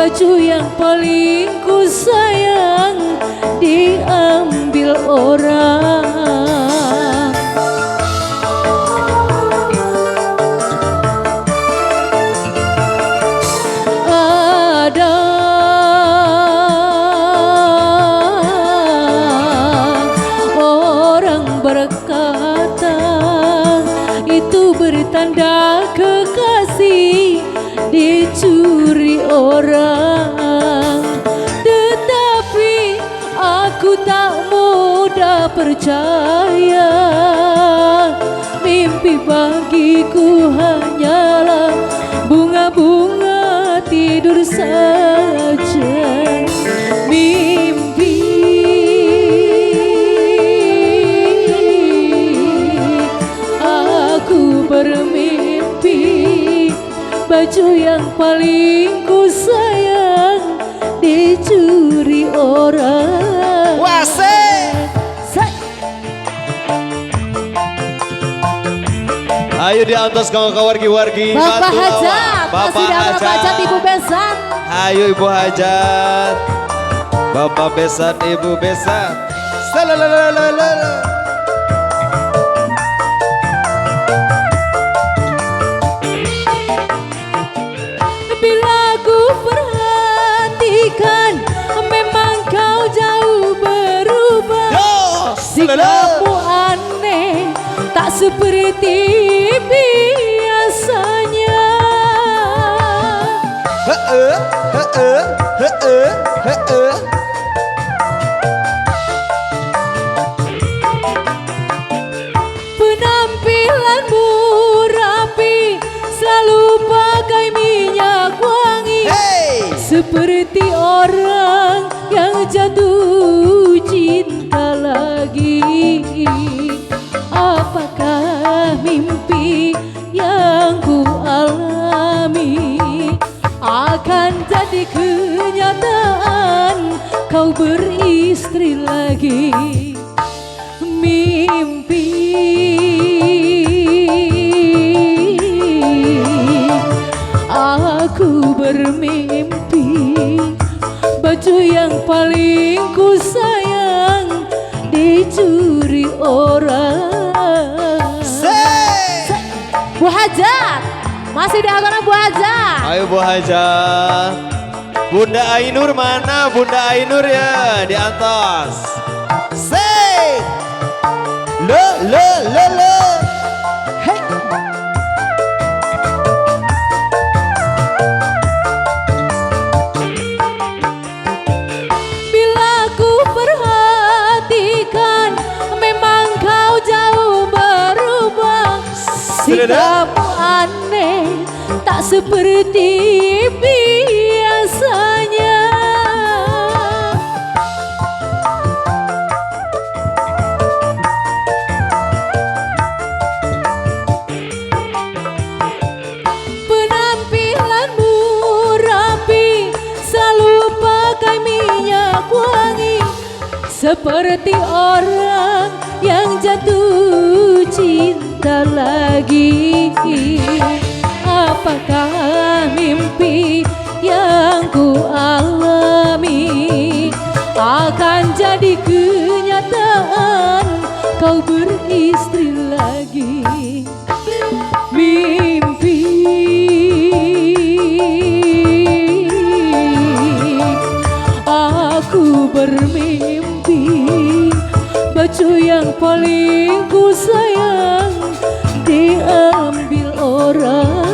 baju yang paling ku sayang diambil orang. Ada orang berkata itu bertanda kekasih dicuri orang, tetapi aku tak mudah percaya. Mimpi bagiku hanyalah bunga-bunga tidur saja. Mimpi aku bermimpi baju yang paling ku sayang dicuri orang. Ayo di atas kawan-kawan wargi-wargi. Bapak Hajat, Bapak Hajat, Ibu Besan. Ayo Ibu Hajat, Bapak Besan, Ibu Besan. Salalalala. Bila ku perhatikan, memang kau jauh berubah. Sikapmu aneh, tak seperti biasanya. Penampilanmu rapi, selalu pakai minyak wangi. Seperti orang yang jatuh cinta lagi. Apakah mimpi yang ku alami akan jadi kenyataan, kau beristri lagi. Mimpi aku bermimpi baju yang paling ku sayang dicuri orang. Bu Hajat, masih di atas Bu Hajat. Ayo Bu Hajat. Bunda Ainur mana? Bunda Ainur ya di atas. Say, le. Hey. Bila ku perhatikan, memang kau jauh berubah. Sikapmu aneh, tak seperti biasanya. Penampilanmu rapi, selalu pakai minyak wangi. Seperti orang yang jatuh cinta lagi. Apakah mimpi yang ku alami akan jadi kenyataan, kau beristri lagi. Mimpi aku bermimpi baju yang paling ku sayang diambil orang.